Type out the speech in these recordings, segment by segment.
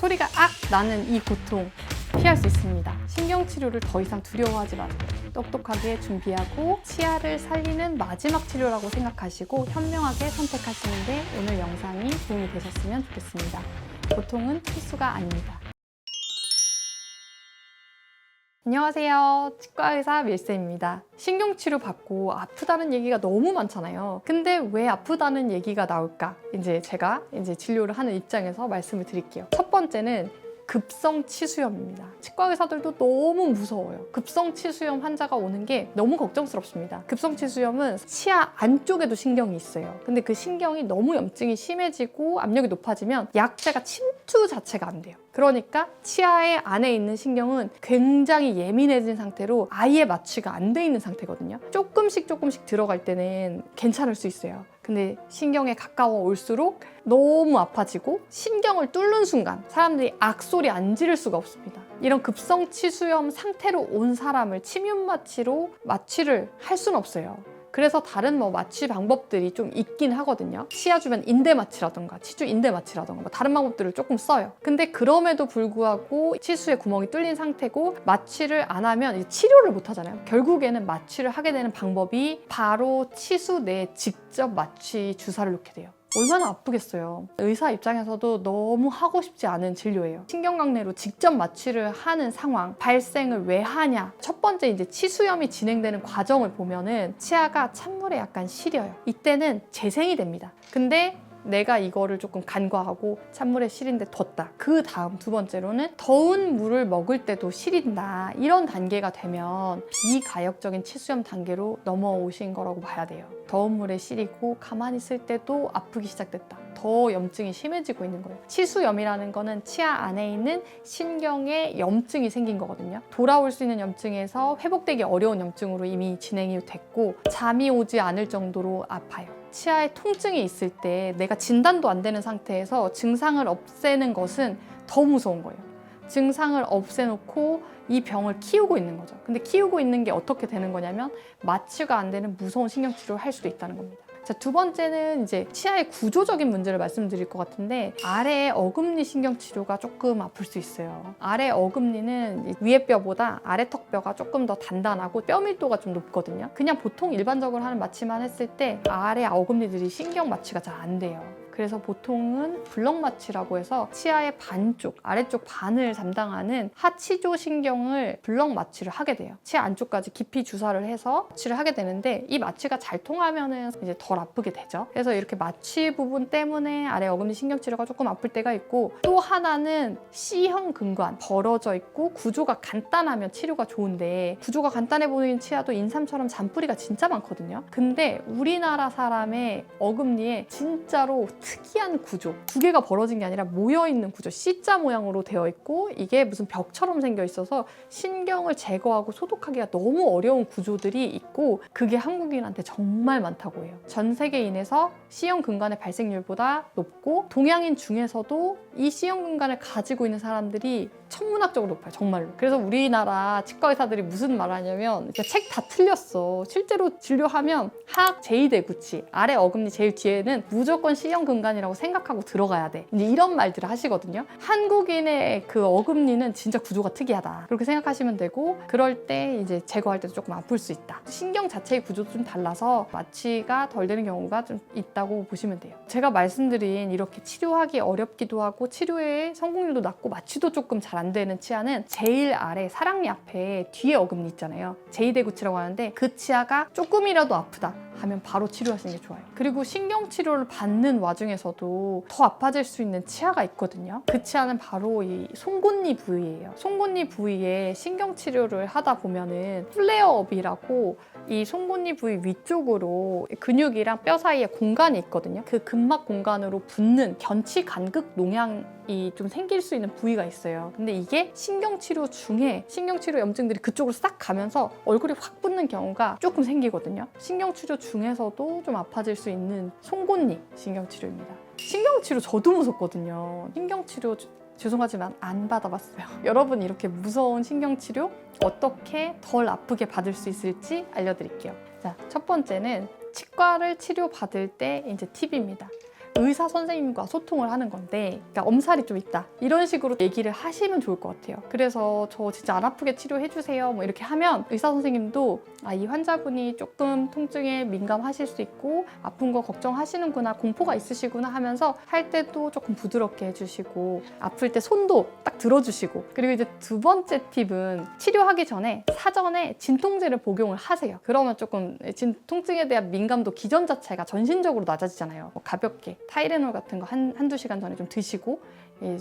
소리가 악 나는 이 고통 피할 수 있습니다. 신경치료를 더 이상 두려워하지 마세요. 똑똑하게 준비하고 치아를 살리는 마지막 치료라고 생각하시고 현명하게 선택하시는 게 오늘 영상이 도움이 되셨으면 좋겠습니다. 고통은 필수가 아닙니다. 안녕하세요. 치과의사 밀쌤입니다. 신경치료 받고 아프다는 얘기가 너무 많잖아요. 근데 왜 아프다는 얘기가 나올까? 제가 진료를 하는 입장에서 말씀을 드릴게요. 첫 번째는 급성 치수염입니다. 치과 의사들도 너무 무서워요. 급성 치수염 환자가 오는 게 너무 걱정스럽습니다. 급성 치수염은 치아 안쪽에도 신경이 있어요. 근데 그 신경이 너무 염증이 심해지고 압력이 높아지면 약제가 침투 자체가 안 돼요. 그러니까 치아의 안에 있는 신경은 굉장히 예민해진 상태로 아예 마취가 안 돼 있는 상태거든요. 조금씩 들어갈 때는 괜찮을 수 있어요. 근데 신경에 가까워 올수록 너무 아파지고 신경을 뚫는 순간 사람들이 악소리 안 지를 수가 없습니다. 이런 급성 치수염 상태로 온 사람을 침윤 마취로 마취를 할 수는 없어요. 그래서 다른 마취 방법들이 좀 있긴 하거든요. 치아 주변 인대 마취라던가 치주 인대 마취라던가 다른 방법들을 조금 써요. 근데 그럼에도 불구하고 치수에 구멍이 뚫린 상태고 마취를 안 하면 치료를 못 하잖아요. 결국에는 마취를 하게 되는 방법이 바로 치수 내에 직접 마취 주사를 놓게 돼요. 얼마나 아프겠어요. 의사 입장에서도 너무 하고 싶지 않은 진료예요. 신경광내로 직접 마취를 하는 상황, 발생을 왜 하냐? 첫 번째 치수염이 진행되는 과정을 보면은 치아가 찬물에 약간 시려요. 이때는 재생이 됩니다. 근데 내가 이거를 조금 간과하고 찬물에 시린데 뒀다. 그 다음 두 번째로는 더운 물을 먹을 때도 시린다. 이런 단계가 되면 비가역적인 치수염 단계로 넘어오신 거라고 봐야 돼요. 더운 물에 시리고 가만히 있을 때도 아프기 시작됐다. 더 염증이 심해지고 있는 거예요. 치수염이라는 거는 치아 안에 있는 신경에 염증이 생긴 거거든요. 돌아올 수 있는 염증에서 회복되기 어려운 염증으로 이미 진행이 됐고 잠이 오지 않을 정도로 아파요. 치아에 통증이 있을 때 내가 진단도 안 되는 상태에서 증상을 없애는 것은 더 무서운 거예요. 증상을 없애놓고 이 병을 키우고 있는 거죠. 근데 키우고 있는 게 어떻게 되는 거냐면 마취가 안 되는 무서운 신경치료를 할 수도 있다는 겁니다. 자, 두 번째는 치아의 구조적인 문제를 말씀드릴 것 같은데 아래 어금니 신경치료가 조금 아플 수 있어요. 아래 어금니는 위에 뼈보다 아래 턱뼈가 조금 더 단단하고 뼈 밀도가 좀 높거든요. 그냥 보통 일반적으로 하는 마취만 했을 때 아래 어금니들이 신경 마취가 잘 안 돼요. 그래서 보통은 블럭 마취라고 해서 치아의 반쪽, 아래쪽 반을 담당하는 하치조 신경을 블럭 마취를 하게 돼요. 치아 안쪽까지 깊이 주사를 해서 마취를 하게 되는데 이 마취가 잘 통하면은 덜 아프게 되죠. 그래서 이렇게 마취 부분 때문에 아래 어금니 신경치료가 조금 아플 때가 있고 또 하나는 C형 근관, 벌어져 있고 구조가 간단하면 치료가 좋은데 구조가 간단해 보이는 치아도 인삼처럼 잔뿌리가 진짜 많거든요. 근데 우리나라 사람의 어금니에 진짜로 특이한 구조, 두 개가 벌어진 게 아니라 모여있는 구조, C자 모양으로 되어 있고 이게 무슨 벽처럼 생겨 있어서 신경을 제거하고 소독하기가 너무 어려운 구조들이 있고 그게 한국인한테 정말 많다고 해요. 전 세계인에서 C형 근관의 발생률보다 높고 동양인 중에서도 이 C형 근관을 가지고 있는 사람들이 천문학적으로 높아요. 정말로. 그래서 우리나라 치과 의사들이 무슨 말을 하냐면 책 다 틀렸어. 실제로 진료하면 하악 제2대구치 아래 어금니 제일 뒤에는 무조건 C형 근관이라고 생각하고 들어가야 돼. 이런 말들을 하시거든요. 한국인의 그 어금니는 진짜 구조가 특이하다. 그렇게 생각하시면 되고 그럴 때 제거할 때도 조금 아플 수 있다. 신경 자체의 구조도 좀 달라서 마취가 덜 되는 경우가 좀 있다고 보시면 돼요. 제가 말씀드린 이렇게 치료하기 어렵기도 하고 치료의 성공률도 낮고 마취도 조금 잘 안 되는 치아는 제일 아래 사랑니 앞에 뒤에 어금니 있잖아요. 제2대구치라고 하는데 그 치아가 조금이라도 아프다 하면 바로 치료하시는 게 좋아요. 그리고 신경치료를 받는 와중에서도 더 아파질 수 있는 치아가 있거든요. 그 치아는 바로 이 송곳니 부위예요. 송곳니 부위에 신경치료를 하다 보면은 플레어업이라고 이 송곳니 부위 위쪽으로 근육이랑 뼈 사이에 공간이 있거든요. 그 근막 공간으로 붙는 견치 간극 농양이 좀 생길 수 있는 부위가 있어요. 근데 이게 신경치료 중에 신경치료 염증들이 그쪽으로 싹 가면서 얼굴이 확 붙는 경우가 조금 생기거든요. 신경치료 중에서도 좀 아파질 수 있는 송곳니 신경치료입니다. 신경치료 저도 무섭거든요. 신경치료 죄송하지만 안 받아봤어요. 여러분 이렇게 무서운 신경치료 어떻게 덜 아프게 받을 수 있을지 알려드릴게요. 자, 첫 번째는 치과를 치료받을 때 팁입니다. 의사 선생님과 소통을 하는 건데, 그러니까 엄살이 좀 있다 이런 식으로 얘기를 하시면 좋을 것 같아요. 그래서 저 진짜 안 아프게 치료해 주세요 뭐 이렇게 하면 의사 선생님도 이 환자분이 조금 통증에 민감하실 수 있고 아픈 거 걱정하시는구나, 공포가 있으시구나 하면서 할 때도 조금 부드럽게 해주시고, 아플 때 손도 딱 들어주시고. 그리고 이제 두 번째 팁은 치료하기 전에 사전에 진통제를 복용을 하세요. 그러면 조금 통증에 대한 민감도 기전 자체가 전신적으로 낮아지잖아요. 뭐 가볍게 타이레놀 같은 거 한두 시간 전에 좀 드시고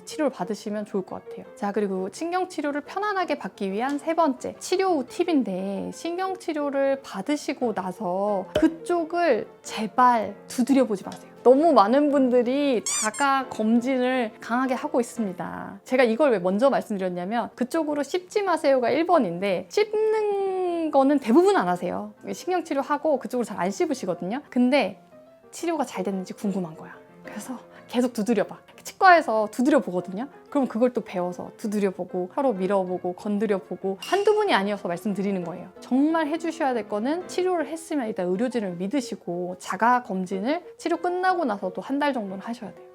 치료를 받으시면 좋을 것 같아요. 자, 그리고 신경치료를 편안하게 받기 위한 세 번째 치료 후 팁인데, 신경치료를 받으시고 나서 그쪽을 제발 두드려 보지 마세요. 너무 많은 분들이 자가 검진을 강하게 하고 있습니다. 제가 이걸 왜 먼저 말씀드렸냐면, 그쪽으로 씹지 마세요가 1번인데 씹는 거는 대부분 안 하세요. 신경치료하고 그쪽으로 잘 안 씹으시거든요. 근데 치료가 잘 됐는지 궁금한 거야. 그래서 계속 두드려봐. 치과에서 두드려 보거든요. 그럼 그걸 또 배워서 두드려 보고 혀로 밀어보고 건드려 보고, 한두 분이 아니어서 말씀드리는 거예요. 정말 해주셔야 될 거는 치료를 했으면 일단 의료진을 믿으시고 자가 검진을 치료 끝나고 나서도 한 달 정도는 하셔야 돼요.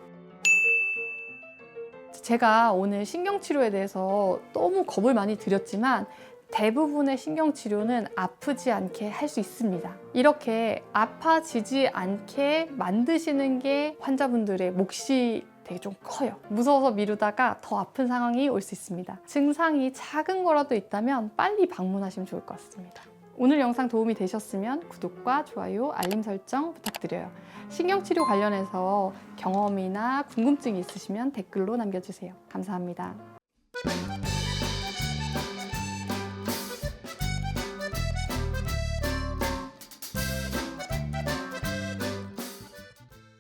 제가 오늘 신경치료에 대해서 너무 겁을 많이 드렸지만 대부분의 신경치료는 아프지 않게 할 수 있습니다. 이렇게 아파지지 않게 만드시는 게 환자분들의 몫이 되게 좀 커요. 무서워서 미루다가 더 아픈 상황이 올 수 있습니다. 증상이 작은 거라도 있다면 빨리 방문하시면 좋을 것 같습니다. 오늘 영상 도움이 되셨으면 구독과 좋아요, 알림 설정 부탁드려요. 신경치료 관련해서 경험이나 궁금증이 있으시면 댓글로 남겨주세요. 감사합니다.